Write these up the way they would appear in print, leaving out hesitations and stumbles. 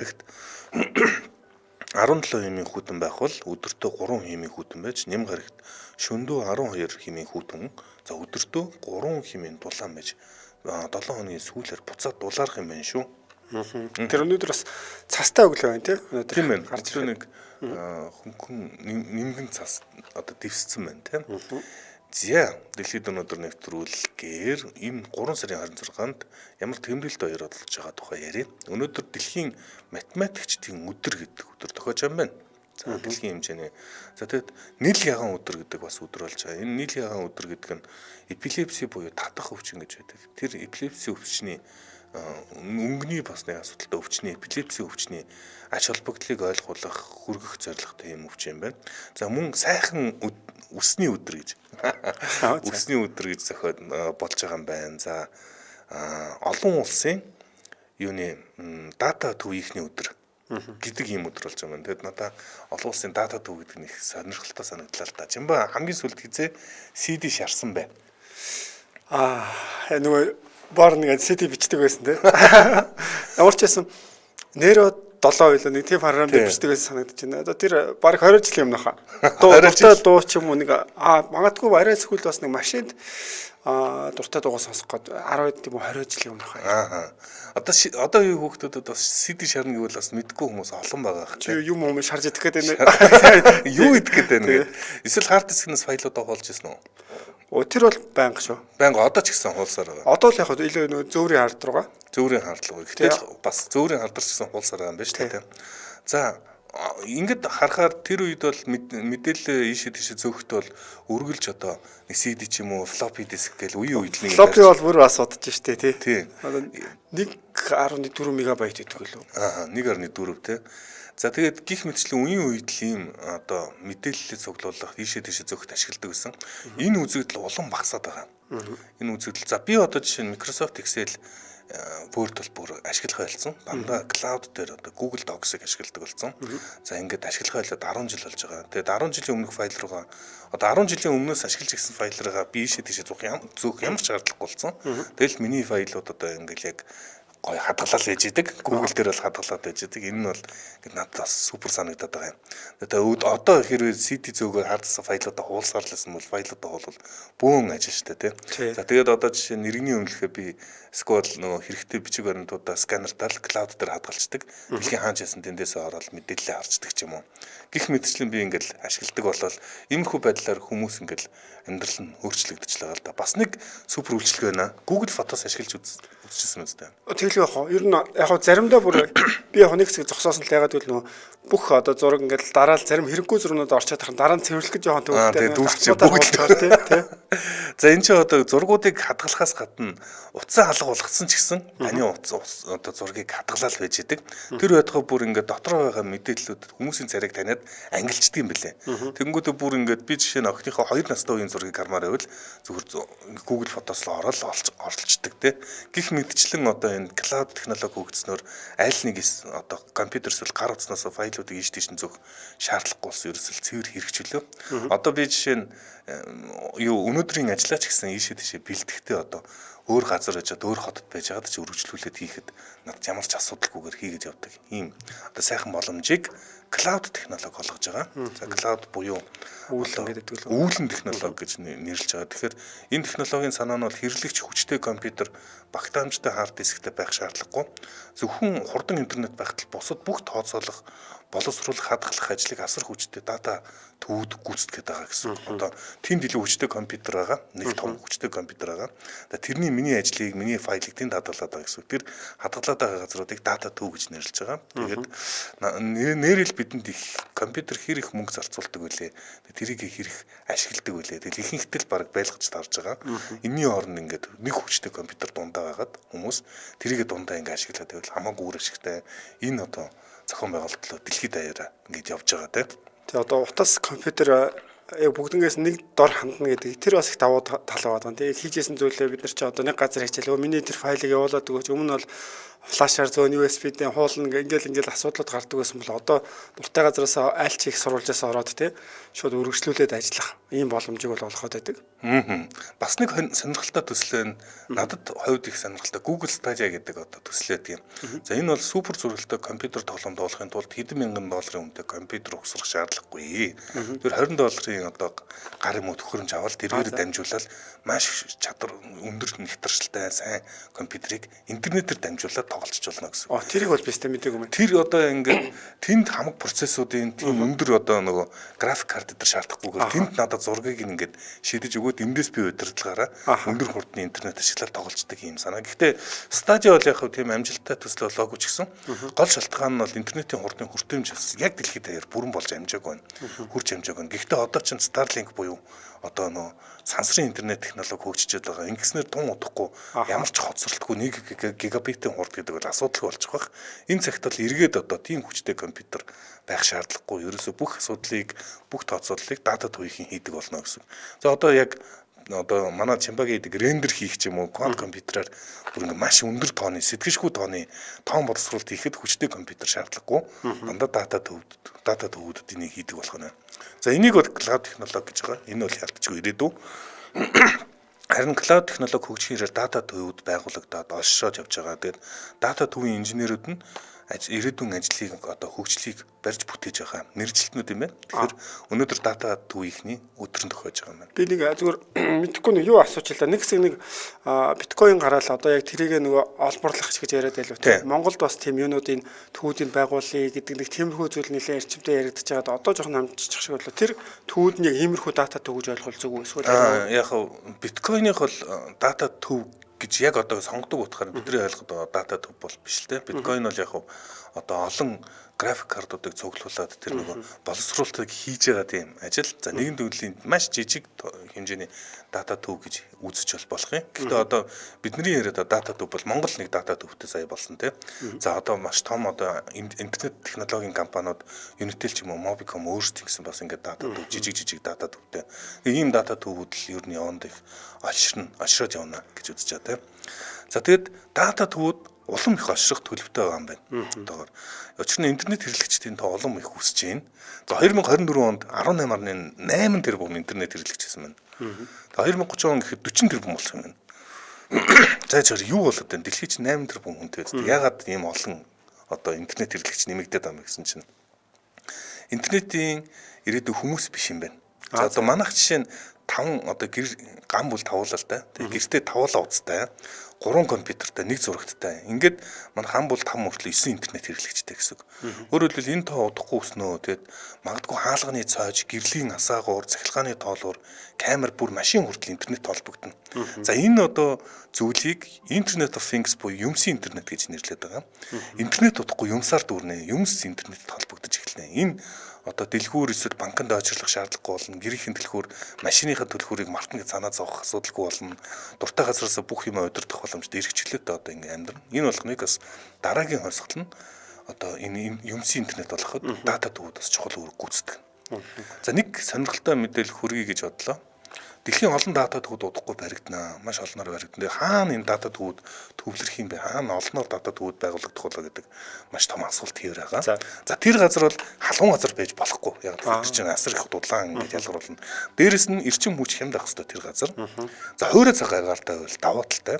Ихт 17 хэмийн хүүтэн байх бол өдөртөө 3 хэмийн хүүтэн байж нэм гарагт шөндөө 12 хэмийн хүүтэн за өдөртөө 3 хэмийн дулаан байж 7 хоногийн сүүлээр буцаад дулаарах юм байна шүү. Тэр өнөөдөр бас цастай өглөө байна тий. Өнөөдөр тийм ээ. Гарч нэг хөнгөн нэмгэн цас одоо дэвссэн байна тий. За дэлхийд өнөөдөр нэвтрүүлгээр энэ 3 сарын 26-нд ямар тэмдэглэлт баяр болж байгаа тухай ярив. Өнөөдөр дэлхийн математикчдын өдөр гэдэг өдөр тохиож байгаа юм байна. За дэлхийн хэмжээний. За тэгэд нийл ягаан өдөр гэдэг бас өдөр болж байгаа. Энэ нийл ягаан өдөр гэдэг нь эпилепси буюу татах өвчин гэж байдаг. Тэр эпилепси өвчний өнгөний басны асуудалтай өвчний эпилепси өвчний ач холбогдлыг ойлгуулах хүргэх зорилготой юм өвчин юм байна. За мөн сайхан үсний өдөр гэж үсний өдөр гэж зохиод болж байгаа юм байна. За олон улсын юуны дата төвийнхний өдөр гэдэг юм өдөр болж байгаа юм. Тэгэд надаа олон улсын дата төв гэдэг нь их сонирхолтой санагдлаа л да. Жимба хамгийн сүүлд хизээ CD шарсан бай. Нөгөө бор нэг CD бичдэг байсан тий. Ямар ч байсан нэрөө 7 ойлоо нэг тийм програм дээр бичдэг байсан санагдаж байна. Одоо тэр баг 20 жилийн өмнө хаа. Дуу ч юм уу нэг магадгүй арай сүүл бас нэг машинд дуртай дуугаа сонсох гээд 10 тийм үү 20 жилийн өмнө хаа. Одоо юу хүүхдүүдэд бас CD шарна гэвэл бас мэдгүй хүмүүс олон байгаа ах. Чи юм юм шарж идэх гээд байна. Юу идэх гээд байна. Эсвэл хард дискнээс файлуудаа хуулж ирсэн үү? Тэр бол байнга шүү. Байнга одоо ч гэсэн хуулсаар байгаа. Одоо л яг илүү нөө зөөврийн хард руугаа. Зөөврийн хард руу. Гэтэл бас зөөврийн хард ч гэсэн хуулсаар байгаа юм байна шүү дээ. За ингээд харахаар тэр үед бол мэдээлэл ийшээ тийшээ зөөхөд бол өргөлж одоо нэг CD ч юм уу floppy disk гэл үе үед нэг floppy бол бүр бас удаж штэ тий. Одоо 1.4 мегабайт гэдэг лөө. 1.4 тий. За тэгээд гих мэтчлэн үеийн үед л ийм одоо мэдээллийг цуглуулах ийшээ тийшээ зөөхөд ашигладаг гэсэн. Энэ үзэгдэл улам багасаад байгаа. Энэ үзэгдэл за би одоо жишээ нь Microsoft Excel Word бол бүр ашиглах байлцсан. Дандаа cloud дээр одоо Google Docs-ыг ашигладаг болсон. За ингээд ашиглах байлаад 10 жил болж байгаа. Тэгээд 10 жилийн өмнөх файл руугаа одоо 10 жилийн өмнөөс ашиглаж ирсэн файлаараа би ийшээ тийшээ зөөх ямар ч шаардлагагүй болсон. Тэгэл миний файлууд одоо ингээд яг гой хадгалал байж идэг. Google дээр бол хадгалаад байж идэг. Энэ нь бол надад бас супер санагдаад байгаа юм. Тэгээд одоо хэрвээ CD зөөгөө хардсан файлуудаа хуулсаар л байсан бол файлуудаа хуулбал бөөн ажил штэ тий. За тэгээд одоо жишээ нь иргэний өмнөхөө би SQL нөгөө хэрэгтэй бичиг баримтуудаа сканертаар cloud дээр хадгалцдаг. Дэлхийн хаан жасан тэндээсээ ороод мэдээлэлээ харцдаг ч юм уу. Гэх мэтчлэн би ингээл ашигладаг болол иймэрхүү байдлаар хүмүүс ингээл амьдрал нь өөрчлөгдөж байгаа л да. Бас нэг супер үйлчлэг байна. Google Photos ашиглаж үзчихсэн үстэй. Тэгэл яах вэ? Ер нь яг заримдаа бүр би яг нэг хэсэг зогсоосон л ягаад гэвэл нөгөө бүх одоо зураг ингээл дараа л зарим хэрэггүй зурнууд орчоод тахын дараа нь цэвэрлэх гэж жоохон төвтэй. Дүүрч бүгд тий. За энэ ч одоо зургуудыг хадгалахаас гадна утсан алга болгоцсон ч гэсэн таны одоо зургийг хадгалаад байж идэг. Тэр байтугай бүр ингээд дотроо байгаа мэдээллүүд хүмүүсийн царайг таниад ангилчдаг юм бэлээ. Тэгэнгүүтээ бүр ингээд би жишээ нь охиныхоо 2 настай үеийн зургийг хармаар байвал зүгээр Google Photos руу ороод оролцдог тий. Гэх мэтчлэн одоо энэ cloud технологи хөгжснөөр аль нэг одоо компьютерс бол гар утснаас файлуудыг ийш тийш зөөх шаардлагагүй болсон ерөөсөл цэвэр хэрэгжүүлээ. Одоо би жишээ нь өнөөдрийн ажиллаа ч гэсэн ийшээ тийшээ бэлтгэхдээ одоо өөр газар очиод өөр хотод байж байгаад ч өргөжлүүлээд хийхэд надад ямар ч асуудалгүйгээр хийгээд явдаг. Ийм одоо сайхан боломжийг cloud технологи олгож байгаа. За cloud буюу үүлэн гэдэг л үүлэн технологи гэж нэрлэж байгаа. Тэгэхээр энэ технологийн санаа нь бол хэрэглэгч хүчтэй компьютер багтаамжтай хард дисктэй байх шаардлагагүй. Зөвхөн хурдан интернет байхад л бусад бүх тооцоолох, боловсруулах, хадгалах ажлыг асар хүчтэй дата төвөд гүйцэтгэж байгаа гэсэн. Одоо тэнд илүү хүчтэй компьютер байгаа, нэг том хүчтэй компьютер байгаа. Тэрний миний ажлыг, миний файлыг тэнд хадгалаад байгаа гэсэн. Тэр хадгалаад байгаа газруудыг дата төв гэж нэрлэж байгаа. Тэгээд нэрэл бидэнд их компьютер хэр их мөнгө зарцуулдаг вүлээ. Тэрийг хэр их ашигладаг вүлээ. Тэгэл ихэнхдээ л баг байлгаж тарж байгаа. Энийний оронд ингээд нэг хүчтэй компьютер дундаа байгаад хүмүүс тэрийг дундаа ингээд ашиглаад байвал хамаагүй үр ашигтай. Энэ одоо зохион байгуулалт дэлхийд даяараа ингээд явж байгаа тийм. Тэгээ одоо утас компьютер яг бүгднгээс нэг дор хандна гэдэг тэр бас их давуу тал байгаа. Тэгээ хийжсэн зүйлээ бид нар ч одоо нэг газар хичээлөө миний тэр файлыг явуулаад өгөөч. Өмнө нь бол флашаар зөөн USB-ийн хуулна ингээл асуудлууд гардаг байсан бол одоо дуртай газараас айлч их сурвалжаас ороод тий шууд үргэлжлүүлээд ажиллах ийм боломжийг бол олгоод байдаг. Бас нэг сонирхолтой төсөл нь надад хувьд их сонирхолтой Google Stadia гэдэг одоо төсөл байдаг юм. За энэ бол супер зурагтай компьютер тоглоом дуулахын тулд хэдэн мянган долларын үнэтэй компьютер ухсрах шаардлагагүй. Тэр $20 одоо гар юм уу төхөөрөмж аваад тэргээр дамжуулаад маш чадвар өндөр нэвтрэлтэй сайн компьютерийг интернетээр дамжуулаад тоглож болно гэсэн. Тэрийг бол бистэ мэдээгүй юм. Тэр одоо ингээд тэнд хамаг процессуудын тийм өндөр одоо нөгөө график карт дээр шаардахгүйгээр тэнд надад зургийг ингээд шидэж өгөөд эндээс би удирдлагаараа өндөр хурдны интернет ашиглаад тоглождаг юм санаа. Гэхдээ Stadia бол яг хөө тийм амжилттай төсөл болоогүй ч гэсэн гол шалтгаан нь бол интернетийн хурдны хүртээмж яг дэлхийд даяар бүрэн болж амжаагүй байна. Хүрч амжаагүй. Гэхдээ одоо ч Starlink буюу одоо нөө сансрын интернет технологи хөгжиж байгаа. Ингэснээр тун удахгүй ямар ч хоцролтгүй 1 гигабитийн хурд гэдэг бол асуудалгүй болж байгаа. Энэ цагт бол эргээд одоо тийм хүчтэй компьютер байх шаардлагагүй. Ерөөсөө бүх асуудлыг, бүх тооцооллыг дата төвийн хийдэг болно гэсэн. За одоо яг одоо манай Чимбагийн гэдэг рендер хийх ч юм уу квант компьютераар бүр ингээ маш өндөр тооны сэтгэшгүй тооны тоон боловсруулалт хийхэд хүчтэй компьютер шаардлагагүй. Дандаа дата төвүүд энийг хийдэг болох нь. За энийг бол cloud технологи гэж байгаа. Энэ бол ялтчгүй ирээдүй. Харин cloud технологи хөгжихээр дата төвүүд байгуулагдаад олшоод явж байгаа. Тэгээд дата төвийн инженерүүд нь ирээдүйн ажлыг одоо хөгжлийг барьж бүтээж байгаа мэргэжилтнүүд юм байна. Тэгэхээр өнөөдөр дата төвийнхний өдрөн тохиож байгаа юм байна. Би нэг зүгээр мэдэхгүй нэг юу асууч л да. Нэг хэсэг нэг биткойн гараал одоо яг тэрийг нөгөө олборлох гэж яриад байлуу тийм. Монголд бас тийм юунуудын төвүүдийг байгуулъя гэдэг нэг тиймэрхүү зүйл нэлээд эрчимтэй яригдчихэж байгаа. Одоо жоохон хамжчих шиг болоо. Тэр төвүүд нь яг иймэрхүү дата төв гэж ойлгол зүг үү? Эсвэл яг биткойных бол дата төв гэж яг одоо сонгодог утгаар бидний ойлгоод дата төв бол биш л те. Биткойн бол яг одоо олон график картуудыг цуглуулад тэр нөгөө боловсруулалтыг хийж байгаа тийм ажил. За нэгэн төрлийн маш жижиг хэмжээний дата төв гэж үзэж болох юм. Гэхдээ одоо бидний яриад дата төв бол Монгол нэг дата төвтэй сая болсон тийм. За одоо маш том одоо интернет технологийн компаниуд Unitel ч юм уу Mobicom өөрсдөө гэсэн бас ингээд дата төв жижиг дата төвтэй. Ийм дата төвүүд л ер нь яванд их олшроод явна гэж үзэж байгаа тийм. За тэгэд дата төвүүд улам их олшрох төлөвтэй байгаа юм байна. Одоогоор. Учир нь интернет хэрэглэгчдийн тоо улам их өсөж байна. За 2024 онд 18.8 тэрбум интернет хэрэглэгчсэн байна. За 2030 он гэхэд 40 тэрбум болох юм байна. За юу болоод байна? Дэлхийд 8 тэрбум хүнтэй байд. Ягаад ийм олон одоо интернет хэрэглэгч нэмэгдээд байгаа юм гэсэн чинь интернетийн ирээдүйн хүмүүс биш юм байна. За одоо манайх жишээ нь 5 одоо гам бүл тавуулаа л да. Тэгээ гэртээ тавуулаа уцтай. 3 компьютертай 1 зурагттай. Ингээд манай хам бол 5 мөртлөө 9 интернет хэрэглэгчтэй гэсэн. Өөрөөр хэлбэл энэ тоо удахгүй өснөө. Тэгээд магадгүй хаалганы цоож, гэрлийн асаагуур, цахилгааны тоолуур, камер бүр машин хүртэл интернет холбогдно. За энэ одоо зүйлийг Internet of Things буюу юмсын интернет гэж нэрлэдэг байгаа. Интернет удахгүй юмсаар дүүрнэ. Юмс интернетэд холбогдож эхэлнэ. Энэ одоо дэлгүүр эсвэл банкнд очрлох шаардлагагүй болно. Гэрийнхэн дэлгүүр, машиныхаа төлхүүрийг мартан гэж санаа зовох асуудалгүй болно. Дуртай газараас бүх юм удирдах боломжтой эрхчлөлтөд одоо ингэ амьдрна. Энэ болгоныг бас дараагийн хувьсгал нь одоо энэ юмсын интернет болгоход дата төвүүд бас чухал үүрэг гүйцэтгэв. За нэг сонирхолтой мэдээлэл хүргэе гэж бодлоо. Дэлхийн олон дата төвүүд удахгүй баригдана. Маш олноор баригдана. Хаана энэ дата төвүүд төвлөрөх юм бэ? Хаана олноор дата төвүүд байгуулагдах болоо гэдэг маш том асуулт хэвээр байгаа. За тэр газар бол халуун газар байж болохгүй. Яг тэр чинь асар их дулаан гэж ялгаруулна. Дээрэс нь эрчим хүч хямд ах хэвээр тэр газар. За хуурай цаг агаартай байвал даваа талтай.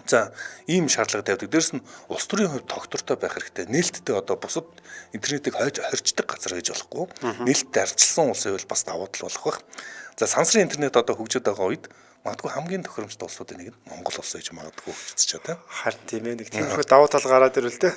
За ийм шаардлага тавьдаг. Дээрс нь улс төрийн хувьд тогтвортой байх хэрэгтэй. Нээлттэй одоо бусад интернетийг хорьждаг газар гэж болохгүй. Нээлттэй арчилсан улс байвал бас давуу тал болох байх. За сансрын интернет одоо хөгжөд байгаа үед магадгүй хамгийн тохиромжтой улсуудын нэг нь Монгол улс гэж магадгүй хөгжиж байгаа. Харин тийм ээ, нэг тиймэрхүү давуу тал гараад ирвэл тэ.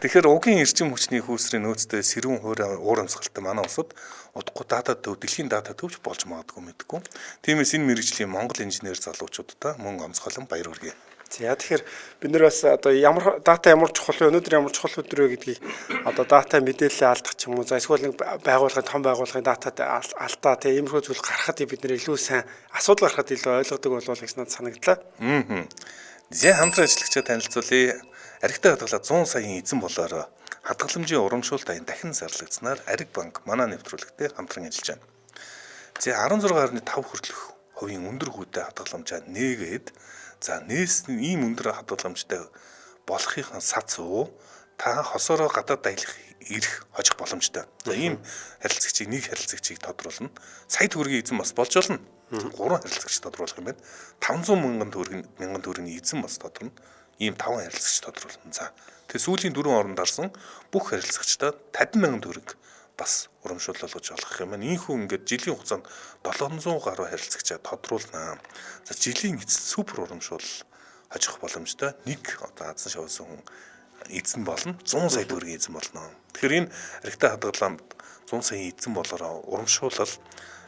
Тэгэхээр угийн эрчим хүчний хөөсрийн нөөцтэй сэрүүн уур амьсгалтай манай улсад удахгүй дата төв, дэлхийн дата төвч болж магадгүй мэдгүй. Тиймээс энэ мэргэжлийн Монгол инженер залуучуудаа мөн онцгойлон баяр хүргэе. За тэгэхээр бид нэр бас одоо ямар дата ямар чухал вэ? Өнөөдөр ямар чухал өдөр вэ гэдгийг одоо дата мэдээлэл алдах ч юм уу. За эсвэл нэг байгууллагын том байгууллагын датад алдаа тийм иймэрхүү зүйл гарахад бид нэр илүү сайн асуудал гарахад илүү ойлгодог болов гэж надад санагдлаа. Зэ хамтран ажиллагчаа танилцуулъя. Аригтай хадгалаад 100 саяын эзэн болоорой. Хадгаламжийн урамшуулалт аян дахин зарлагдсанаар Ариг банк манай нэвтрүүлэгтэй хамтран ажиллаж байна. Зэ 16.5 хүртэлх хувийн өндөр хүүтэй хадгаламжаа нээгээд за нээс ийм өндөр хадгаламжтай болохын сац уу та хосоороо гадаад аялах ирэх хожих боломжтой. За ийм харилцагчийг нэг харилцагчийг тодруулна. Сая төгрөгийн эзэн бас болж болно. 3 харилцагч тодруулах юм байна. 500 мянган төгрөгийн эзэн бас тодорно. Ийм 5 харилцагч тодруулна. За тэгээ сүүлийн 4 оронд орсон бүх харилцагчдад 50 мянган төгрөг бас урамшуул болгож олгох юм байна. Ийхүү ингээд жилийн хугацаанд 700 гаруй харилцагчаа тодруулнаа. За жилийн эцэст супер урамшуул хожих боломжтой. Нэг одоо азан шавсан хүн эзэн болно. 100 сая төгрөгийн эзэн болно. Тэгэхээр энэ аригтай хадгаламд 100 сая эзэн болороо урамшуулал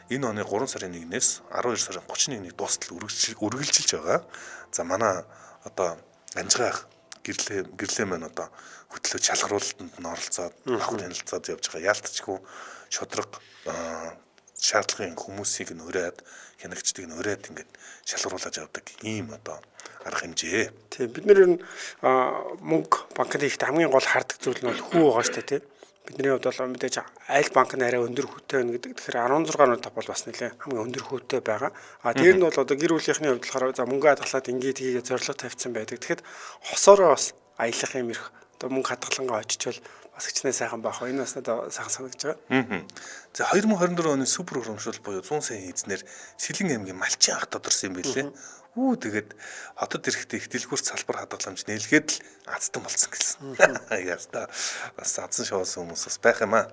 энэ оны 3 сарын 1-ээс 12 сарын 31-ний дуустал үргэлжилж байгаа. За манай одоо анжгаах гэрлээ маань одоо хөтлөө чалгаруулалтанд нь оролцоод авах танилцаад явж байгаа. Яалтчгүй шудраг шаардлагын хүмүүсийг нь өрөөд хянагчдыг нь өрөөд ингээд шалгаруулж авдаг ийм одоо арга хэмжээ. Тийм бид нэр мөнгө банкнд ихтэй хамгийн гол хардаг зүйл нь бол хүү байгаа шүү дээ тийм. Бидний хувьд бол мэдээж аль банк нь арай өндөр хүүтэй байна гэдэг. Тэгэхээр 16.5 бол бас нэлээ хамгийн өндөр хүүтэй байгаа. Тэр нь бол одоо гэр бүлийнхний хувьд болохоор за мөнгө хадгалаад ингээд хийгээ зорилго тавьсан байдаг. Тэгэхэд хосоороо бас аялах юм ирэх одоо мөнгө хадгалангаа очичвол бас хичнээн сайхан байх. Энэ бас надад сайхан санагдаж байгаа. За 2024 оны супер урамшуул буюу 100 сая эзнэр Сэлэн аймгийн Малчин ах тодорсон юм билээ. Тэгээд хотод ирэхдээ их дэлгүүрт салбар хадгаламж нээлгээд л азтан болсон гэсэн. Яста бас азан шоолсон хүмүүс бас байх юм аа.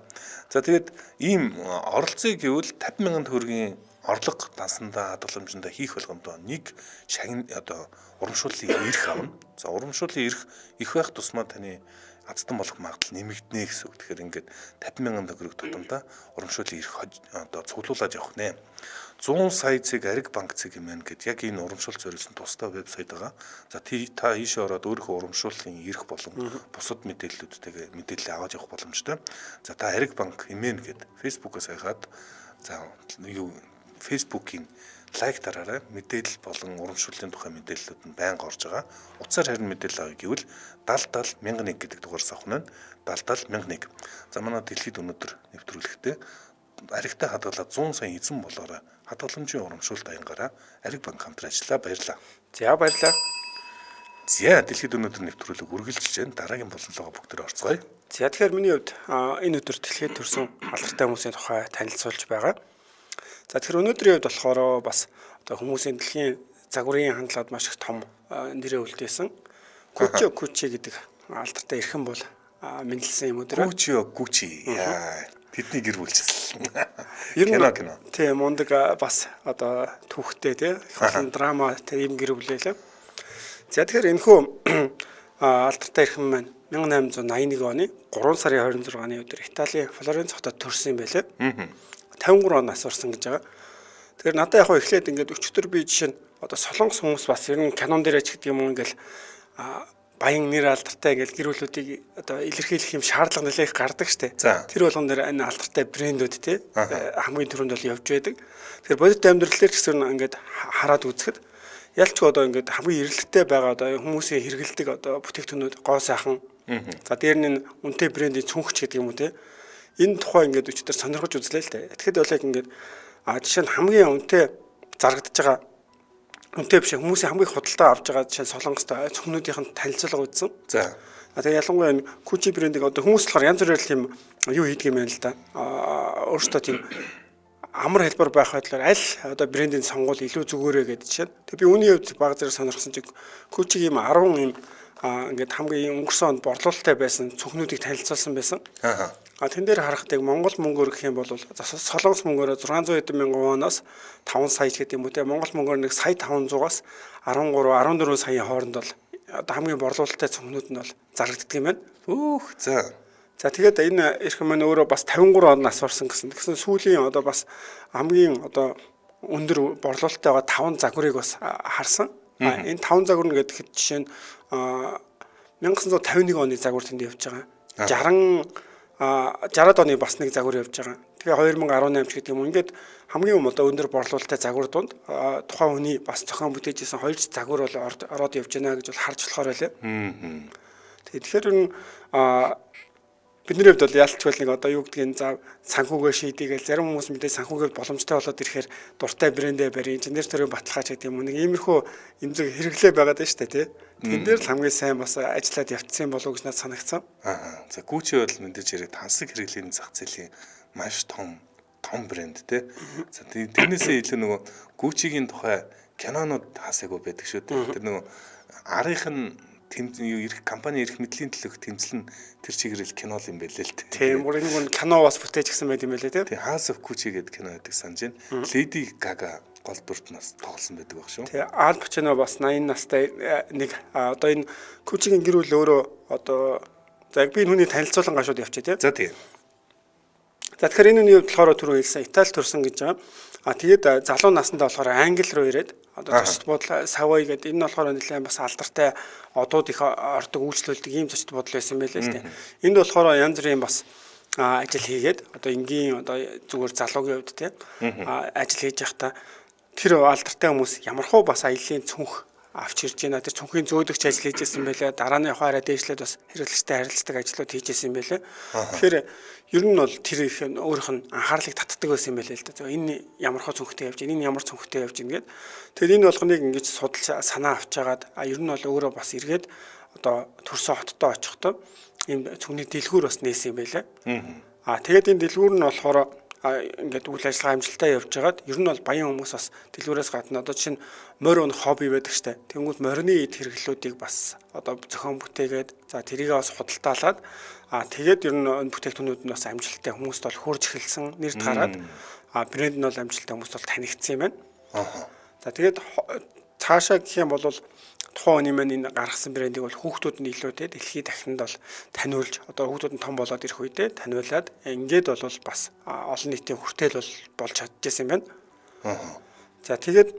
За тэгээд ийм оролцоог гэвэл 50 мянган төгрөгийн орлого дансандаа хадгаламжиндаа хийх болгондоо нэг шагн одоо урамшууллын эрх авна. За урамшууллын эрх их байх тусмаа таны азтан болох магадлал нэмэгдэнэ гэсэн үг. Тэгэхээр ингээд 50 мянган төгрөг тутамдаа урамшууллын эрх одоо цуглуулж явах нэ. 100 сая цэг ариг банк цэг юм байна гэд яг энэ урамшуул зориулсан тусдаа вебсайт байгаа. За та ийшээ ороод өөрийнхөө урамшууллын эрх болон бусад мэдээллүүдтэйгээ мэдээлэл аваад явах боломжтой. За та ариг банк имэн гэд фэйсбүүкээс хайгаад за юу фэйсбүүкийн лайк дараарай. Мэдээлэл болон урамшууллын тухай мэдээллүүд нь байнга орж байгаа. Утсаар харин мэдээлэл авъя гэвэл 70 1001 гэдэг дугаараас авах нь 70 1001. За манай дэлхийд өнөөдөр нэвтрүүлэгтээ аригтай хадгалаад 100 сая эзэн болоорой. Хадгаламжийн урамшуулалт аянгаараа ариг банк хамтран ажиллаа. Баярлалаа. За баярлалаа. За дэлхийд өнөөдөр нэвтрүүлэг үргэлжилж байна. Дараагийн болонлогоо бүгдээ орцгоё. За тэгэхээр миний хувьд энэ өдөр дэлхийд төрсэн алдартай хүмүүсийн тухай танилцуулж байгаа. За тэгэхээр өнөөдрийн хувьд болохоор бас одоо хүмүүсийн дэлхийн загварын хандлагад маш их том нэрээ үлдээсэн Кучи гэдэг алдартай эрхэм бол мэдлсэн юм өдөр. Кучи. Тэдний гэр бүлчсэн. Ер нь тийм мундаг бас одоо түүхтэй тий олон драма тийм гэр бүлээлээ. За тэгэхээр энэхүү алдартай эрхэм маань 1881 оны 3 сарын 26-ны өдөр Италийн Флоренц хотод төрсэн юм байлээ. 53 оноос орсон гэж байгаа. Тэгэхээр надад яг эхлээд ингээд өчтөр би жишээ нь одоо солонгос хүмүүс бас ер нь кинон дээр ч гэдэг юм уу ингээл баян нэр алдартай ингээл гэр бүлүүдийг одоо илэрхийлэх юм шаардлага нэлээх гардаг штэ. Тэр болгон дээр энэ алдартай брэндүүд те хамгийн түрүүнд бол явж байдаг. Тэгэхээр бодит амьдрал дээр ч гэсэн ингээд хараад үзэхэд ялч одоо ингээд хамгийн эрэлттэй байгаа одоо хүмүүсийн хэрэгэлдэг одоо бүтээгдэхүүнүүд гоо сайхан. За дээр нь үнэтэй брендийн цүнхч гэдэг юм уу те. Энэ тухай ингээд өчтөр сонирхож үзлээ л дээ. Тэгэхэд бол яг ингээд жишээ нь хамгийн үнэтэй зарагдаж байгаа үнэтэй биш хүмүүсийн хамгийн худалдаа авч байгаа жишээ солонгост цөмнүүдийнх нь танилцуулга үзсэн. За. Тэгээ ялангуяа энэ Кучи брендийг одоо хүмүүс болохоор янз бүрээр тийм юу хийдэг юм байна л да. Өөрөөсөө тийм амар хэлбэр байх байдлаар аль одоо брендийн сонгуул илүү зүгээрээ гэдэг жишээ. Тэгээ би үүний хувьд баг зэрэг сонирхсан чинь Кучиг юм 10 юм ингээд хамгийн өнгөрсөн онд борлуулалттай байсан цөмнүүдийг танилцуулсан байсан. Тэн дээр харахад яг Монгол мөнгөөр гэх юм бол солонгос мөнгөөр 600 хэдэн мянган воноос 5 сая гэдэг юм уу те Монгол мөнгөөр нэг сая 500-аас 13 14 саяын хооронд бол одоо хамгийн борлуулалттай цөмнүүд нь бол зарагддаг юм байна. За тэгээд энэ эрхэм маань өөрөө бас 53 оноос орсон гэсэн сүүлийн одоо бас хамгийн одоо өндөр борлуулалттай байгаа 5 загварыг бас харсан. Энэ 5 загвар нь гэдэг жишээ нь 1951 оны загвар тэнд явж байгаа. 60-ад оны бас нэг загвар явж байгаа. Тэгээ 2018 ч гэдэг юм. Ингээд хамгийн одоо өндөр борлуулалттай загвар донд тухайн хүний бас зохион бүтээжсэн 2 загвар бол ороод явж байна гэж бол харж болохоор байлаа. Тэгэхээр бидний хувьд бол яалтчгүй нэг одоо юу гэдгийг за санхүүгээ шийдийгээл зарим хүмүүс мэдээ санхүүгээ боломжтой болоод ирэхээр дуртай брэндээ барь инженер төрийн баталгаач гэдэг юм уу нэг иймэрхүү эмзэг хэрэглээ байгаад байна шүү дээ тий. Тэн дээр л хамгийн сайн бас ажиллаад явцсан болов уу гэж надад санагдсан. За Gucci бол мэдээж хэрэг тансаг хэрэглээний зах зээлийн маш том брэнд тий. За тэрнээсээ илүү нөгөө Gucci-гийн тухай кинонууд хасаагүй байдаг шүү дээ. Тэр нөгөө арынх нь компани эрх мэдлийн төлөөх тэмцэл нь тэр чигээрэл кино юм байлээ л дээ. Тийм нэг кино бас бүтээж гисэн байт юм байлээ тий. Тийм House of Gucci гэдэг кино байдаг санаж байна. Lady Gaga гол дүрт нас тоглосон байдаг баг шүү. Тийм Al Pacino бас 80 настай нэг одоо энэ Gucci-гийн гэр бүл өөрөө одоо за яг би энэ хүний танилцуулан гашууд явчих тий. За тийм. За тэгэхээр энэ үний хувьд болохоор түрүү хэлсэн Итали төрсэн гэж байгаа. Тэгээд залуу насндаа болохоор Англи руу ирээд одоо зочд бодол Savoy гэдэг энэ болохоор нэлээд бас алдартай одууд их ордог үйлчлүүлдэг ийм зочд бодол байсан байлээ л дээ. Энд болохоор янз бүрийн бас ажил хийгээд одоо энгийн одоо зүгээр залуугийн хувьд тийм ажил хийж явахдаа тэр алдартай хүмүүс ямархуу бас аяллийн цүнх авч ирж байна. Тэр цүнхийн зөөлөгч ажил хийж ирсэн байлээ. Дарааны явахаараа дээшлээд бас хэрэглэгчтэй харилцдаг ажлууд хийж ирсэн байлээ. Тэгэхээр ер нь бол тэр их өөрийнх нь анхаарлыг татдаг байсан байлээ л да. Энэ ямархуу цүнхтэй явж, энэ ямар цүнхтэй явж ингээд. Тэгэхээр энэ болгоныг ингэж судалж санаа авч жагаад ер нь бол өөрөө бас эргээд одоо төрсөн хоттоо очихдоо ийм цүнхний дэлгүүр бас нээсэн юм байлээ. Тэгээд энэ дэлгүүр нь болохоор ингээд үйл ажиллагаа амжилттай явж байгаад ер нь бол баян хүмүүс бас дэлгүүрээс гадна одоо чинь морь ун хобби байдаг штэ. Тэнгүүд морины хэрэглүүдийг бас одоо зохион бүтээгээд за тэрийг бас худалдаалаад тэгээд ер нь энэ бүтээгдэхүүнүүд нь бас амжилттай хүмүүст бол хурж эхэлсэн нэр тараад брэнд нь бол амжилттай хүмүүст бол танигдсан юм байна. За тэгээд цаашаа гэх юм бол тухайн хүний маань энэ гаргасан брэндийг бол хүүхдүүд нь илүү те дэлхийд дахинд бол таниулж одоо хүүхдүүд нь том болоод ирэх үедээ таниулаад ингээд бол бас олон нийтийн хүртэл бол болж чадчихсан юм байна. За тэгээд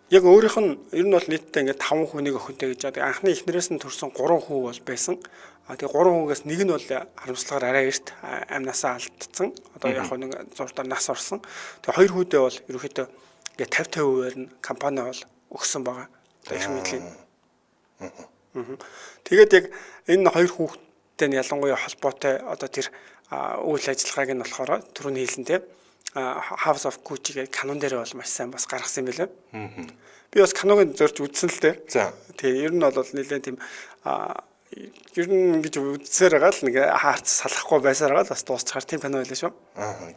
яг өөрийнх нь ер нь бол нийтдээ ингээд 5 хүнийг охинтой гэж байгаа. Анхны эхнэрээс нь төрсэн 3 хүү бол байсан. Тэгээд 3 хүүгээс нэг нь бол харамсалгаар арай эрт амнасаа алдсан. Одоо яг нэг зурдаар нас орсон. Тэгээд 2 хүүдээ бол ерөөхдөө ингээд 50-50%-аар нь компани бол өгсөн байгаа. Эрх мэдлийн. Тэгээд яг энэ 2 хүүхдтэй нь ялангуяа холбоотой одоо тэр үйл ажиллагааг нь болохоор түрүүний хэлсэнтэй House of Gucci гэх канон дээр бол маш сайн бас гаргасан юм байлаа. Би бас каног зорж үзсэн л дээ. За. Тэгээ ер нь бол нэлээд тийм ер нь ингэж үзсээр байгаа л нэг хаарц салахгүй байсаар байгаа л бас дуусчихар тийм кино байлаа шүү.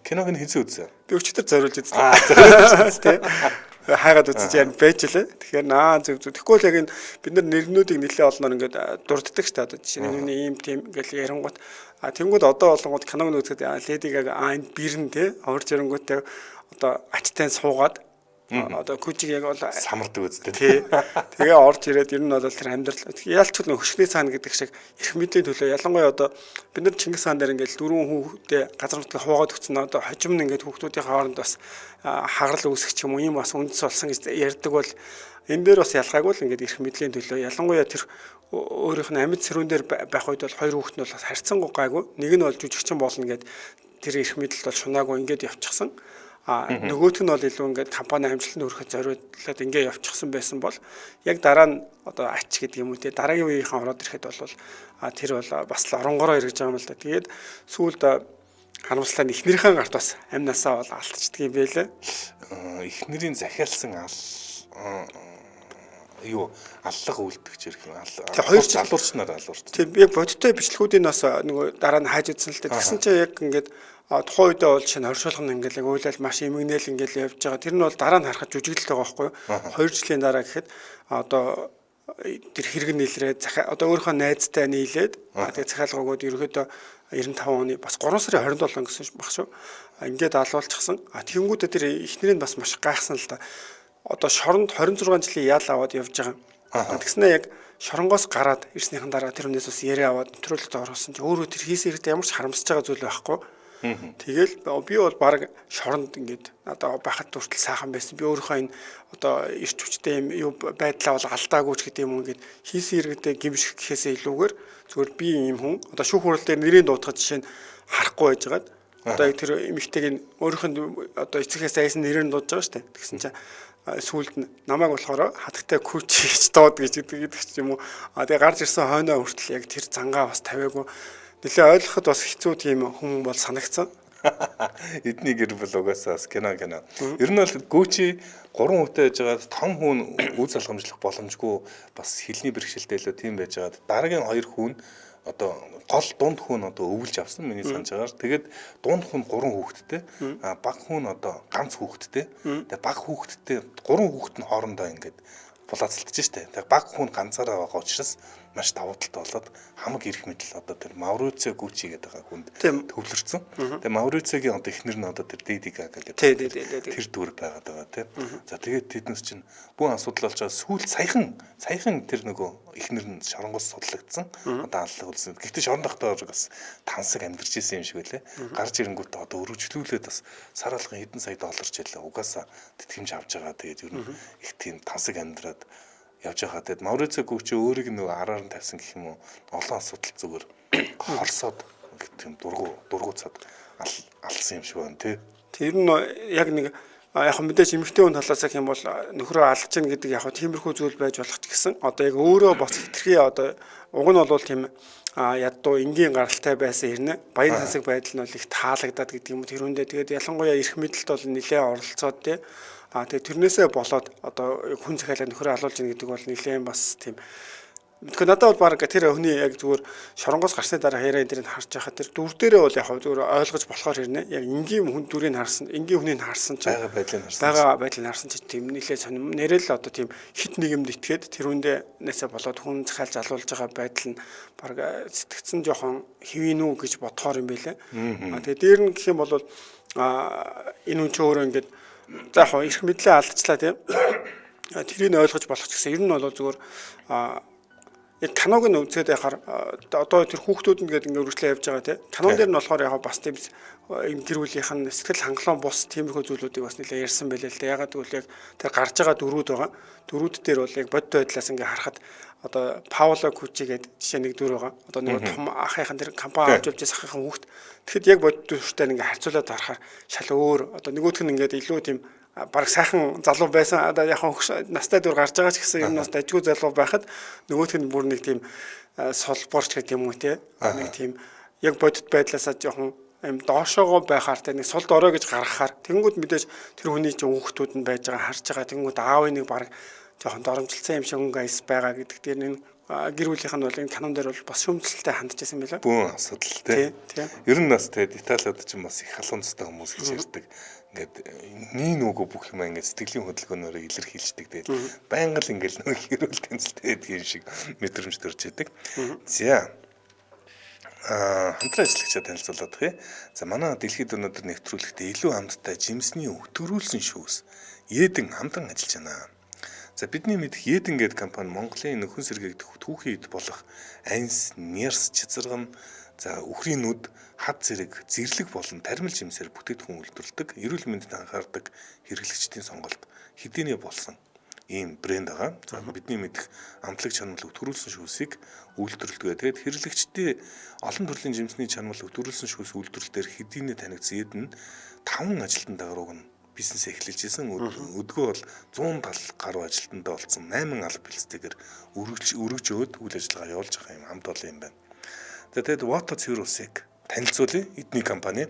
Киног нь хэзээ үзсэн? Би өчтөр зориулж үзлээ. Хайгаад үзэж яар байж лээ. Тэгэхээр зөв. Тэгэхгүй л яг энэ бид нар нэрнүүдийг нэлээд олноор ингээд дурддаг шүү дээ. Одоо жишээ нь нүний ийм тийм ингээл ярингууд тэнгууд одоо олонгууд киног үзэхэд Lady Gaga энэ бирэн те орж ирэнгүүтээ одоо ачтай суугаад одоо Gucci яг бол самардаг үстэй тий. Тэгээ орж ирээд ер нь бол тэр амьдрал яалч л хөшгний цаана гэдэг шиг эрх мэдлийн төлөө ялангуяа одоо бид нар Чингис хаан дээр ингээд 4 хүүхдээ газар нутгийг хуугаад өгсөн одоо хожим нь ингээд хүүхдүүдийн хооронд бас хагарал үүсгэх юм уу ийм бас үндэс болсон гэж ярьдаг бол энэ дээр бас ялгаагүй л ингээд эрх мэдлийн төлөө ялангуяа тэр өөрийнх нь амьд сэрүүн дээр байх үед бол 2 хүүхэд нь бол бас харьцангуй гайгүй нэг нь бол жүжигчин болно гэд тэр эрх мэдэл бол шунаагүй ингээд явчихсан. Нөгөөх нь бол илүү ингээд компани амжилтанд хүрэхэд зориулаад ингээд явчихсан байсан бол яг дараа нь одоо ач гэдэг юм уу те дараагийн үеийнхэн ороод ирэхэд бол тэр бол бас л оронгороо эргэж байгаа юм л да. Тэгээд сүүлд харамслаа эхнэрийн гарт бас амнасаа бол алдчихдаг юм байлээ. Эхнэрийн захиалсан аллах үйлдэгч ирэх юм. Хоёр залуурч нар алуурч. Тийм яг бодиттой бичлэгүүдийн нас нөгөө дараа нь хайж үзсэн л дээ. Тэгсэн чинь яг ингээд тухайн үедээ бол шинэ оршуулгын ингээл уйлал маш эмгэнэл ингээл явж байгаа. Тэр нь бол дараа нь харахад жүжиглэлтэй байгаа байхгүй юу? 2 жилийн дараа гэхэд одоо тэр хэрэг нийлрээд одоо өөрийнхөө найзтай нийлээд тэгээ захиалгаагууд ерөөдөө 95 оны бас 3 сарын 27 гэсэн баг шүү. Ингээд алуулчихсан. Тэгэнгүүтээ тэр эхнэрийн бас маш гайхсан л да. Одоо шоронд 26 жилийн ял аваад явж байгаа. Тэгснэ яг шоронгоос гараад ирснийхэн дараа тэр хүнээс бас яриа аваад нэвтрүүлэгт оруулсан чи өөрөө тэр хийсэн хэрэгтэй ямар ч харамсаж байгаа зүйл байхгүй. Тэгэл би бол баг шоронд ингээд одоо байхад хүртэл сайхан байсан. Би өөрийнхөө энэ одоо эрч хүчтэй юм байдлаа бол алдаагүй ч гэдэг юм ингээд хийсэн хэрэгтээ гимших гэхээсээ илүүгээр зүгээр би юм хүн одоо шүүх хурал дээр нэрийн дуудахад жишээ нь харахгүй байжгаад одоо тэр эмэгтэйг өөрийнх нь одоо эцэгээс айсан нэрээр нь дуудаж байгаа шүү дээ. Тэгсэн чинь сүүлд нь намайг болохоор хатагтай Gucci гэж дууд гэж гэдэг ч юм уу. Тэгээ гарч ирсэн хойноо хүртэл яг тэр зангаа бас тавиагүй. нэлээ ойлгоход бас хэцүү тийм хүн бол санагдсан. Эдний гэр бүл угаасаа кино. Ер нь бол Гүчи 3 хүнтэй байжгаад том хүн үйл залгамжлах боломжгүй бас хилний бэрхшээлтэй л тийм байжгаад дараагийн 2 хүн одоо гол дунд хүн одоо өвлж авсан миний санаж байгаагаар. Тэгээд дунд хүн 3 хүүхэдтэй, бага хүн одоо ганц хүүхэдтэй. Тэгээд бага хүүхэдтэй 3 хүүхэд нь хоорондоо ингээд булаацалтж штэ. Тэгээд бага хүн ганцаараа байгаа учраас маш давуу талтай болоод хамаг ирэх мэдл одоо тэр Маурицио Гүчи гэдэг байгаа хүнд төвлөрсөн. Тэгээд Маурициогийн одоо эхнэр нь одоо тэр Леди Гага гэдэг тэр дүр байгаад байгаа тийм. За тэгээд тэднээс чинь бүх асуудал болж байгаа сүүл саяхан тэр нөгөө эхнэр нь шоронгоос судлагдсан. Одоо аллах үлсэн. Гэхдээ шоронд ахтаа бас тансаг амьдарч исэн юм шиг байлээ. Гарч ирэнгүүтээ одоо өргөжлүүлээд бас сар алган хэдэн сая доллар ч ялла угаасаа тэтгэмж авч байгаа. Тэгээд ер нь их тийм тансаг амьдраад явж байгаа. Тэгэд Маурицио Гүчи өөрийг нөгөө араар нь тавьсан гэх юм уу олон асуудал зүгээр хорсоод тийм дургуцаад алсан юм шиг байна тий. Тэр нь яг нэг яг мэдээж эмэгтэй хүн талаас гэх юм бол нөхрөө алж чинь гэдэг яг тиймэрхүү зүйл байж болох ч гэсэн одоо яг өөрөө бас хитрхи одоо уг нь бол тийм ядуу энгийн гаралтай байсан хэрнэ баян тансаг байдал нь бол их таалагдаад гэдэг юм. Тэр үндэ тэгээд ялангуяа эрх мэдэлд бол нэлээд оролцоод тий. Тэгээд тэрнээсээ болоод одоо хүн захиалаа нөхрөө алуулж ийн гэдэг бол нэлээд бас тийм. Тэгэхээр надад бол баг тэр хүний яг зүгээр шоронгоос гарсны дараа яриа дээр нь харж байхад тэр дүр дээрээ бол яг зүгээр ойлгож болохоор хэрнэ. Яг энгийн хүн дүрийг харсан, энгийн хүнийг харсан чинь байгаа байдлыг харсан чинь тийм нэлээд сонирм. Нэрэл одоо тийм хит нийгэмд итгээд тэр үндэ нэсэ болоод хүн захиалж алуулж байгаа байдал нь баг сэтгцэн жоохон хэвэн үү гэж бодохоор юм байлаа. Тэгээд дээр нь гэх юм бол энэ хүн ч өөрөө ингээд за яг эрх мэдлээ алдчихлаа тийм. Тэрийг ойлгож болох ч гэсэн ер нь бол зүгээр яг киног нь үзээд яхаар одоо тэр хүүхдүүд нь гээд ингээд үргэлжлээ явж байгаа тийм. Кинон дээр нь болохоор яг бас тийм энэ гэр бүлийнх нь сэтгэл хангалуун бус тиймэрхүү зүйлүүдийг бас нэлээд ярьсан байлээ л дээ. Ягаад гэвэл яг тэр гарч байгаа дөрүүд байгаа. Дөрүүд дээр бол яг бодит байдлаас ингээд харахад одоо Пауло Гүчи гэдэг жишээ нэг дүр байгаа. Одоо нэг том ахыхан тэр компани авч явж байгаа ахыхан хүүхд. Тэгэхэд яг бодит дүртэй ингээд харьцуулаад харахаар шал өөр. Одоо нөгөөх нь ингээд илүү тийм баг сайхан залуу байсан одоо яг настай дүр гарч байгаа ч гэсэн юм нас дажгүй залуу байхад нөгөөх нь бүр нэг тийм солборч гэдэг юм уу те нэг тийм яг бодит байдлаасаа жоохон юм доошоогоо байхаар те нэг сул дорой гэж гаргахаар тэнгууд мэдээж тэр хүний чинь хүүхдүүд нь байж байгаа харж байгаа тэнгууд аавын нэг баг жоохон доромжилсан юм шиг өнгө айс байгаа гэдэг дээр нэг гэр бүлийнх нь бол энэ канон дээр бол бас шүмжлэлтэй хандж байсан байлаа. Бүүн асуудал те. Ер нь бас те деталууд чинь бас их халуунцтай хүмүүс гэж ярьдаг. Ингээд нийн нүгөө бүх юм ингээд сэтгэлийн хөдөлгөөнөөр илэрхийлждэг. Тэгээд байнга л ингээд нэг хэрүүл тэнцэлтэй гэдэг юм шиг мэдрэмж төрж идэг. За хамтран ажиллагчаа танилцуулаад байна. За манай дэлхийд өнөөдөр нэвтрүүлэгтээ илүү хамттай жимсний өтгөрүүлсэн шүүс Едэн хамтран ажиллаж байна. За бидний мэдих Едэн гэдэг компани Монголын нөхөн сэргээгдэх түүхийн эд болох Айнс, Нерс, Чицэргэн, за үхрийн нүд, хад зэрэг, зэрлэг болон тармил жимсээр бүтээгдэхүүн үйлдвэрлэдэг, эрүүл мэндэд анхаардаг хэрэглэгчдийн сонголт хэдийнэ болсон ийм брэнд байгаа. За бидний мэдих амтлаг чанал өтгөрүүлсэн шүүсийг үйлдвэрлэдэг. Тэгээд хэрэглэгчдийн олон төрлийн жимсний чанал өтгөрүүлсэн шүүс үйлдвэрлэлээр хэдийнэ танигдсан Едэн 5 ажилтны дагарууг нь бизнес эхлүүлж исэн. Өдгөө бол 170 гаруй ажилтнтай болсон 8 алба бэлцтэйгээр өргөж өгөөд үйл ажиллагаа явуулж байгаа юм хамт олон юм байна. За тэгээд Water Cirrus-ыг танилцуулъя. Эдний компани.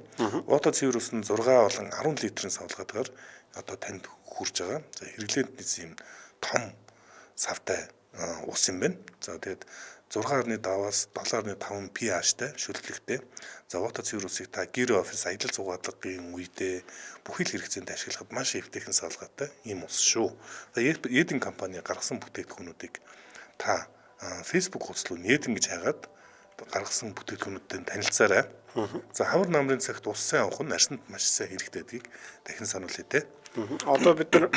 Water Cirrus нь 6 болон 10 литрийн савлгаатгаар одоо танд хүрж байгаа. За хэрэглээнд нийцсэн юм том савтай ус юм байна. За тэгээд 6.5-аас 7.5 pH-тай шүлтлэгтэй. За Water Cirrus-ыг та гэр офис аялал зугаалгын үедээ бүхэл хэрэгцээнд ашиглахад маш эвтэйхэн савлгаатай ийм ус шүү. За Едэн компани гаргасан бүтээгдэхүүнүүдийг та Facebook хуудас руу Едэн гэж хайгаад гаргасан бүтээгдэхүүнүүдтэй танилцаарай. За хавар намрын цагт ус сайн авах нь арсанд маш сайн хэрэгтэй гэдгийг дахин сануулъя те. Одоо бид нар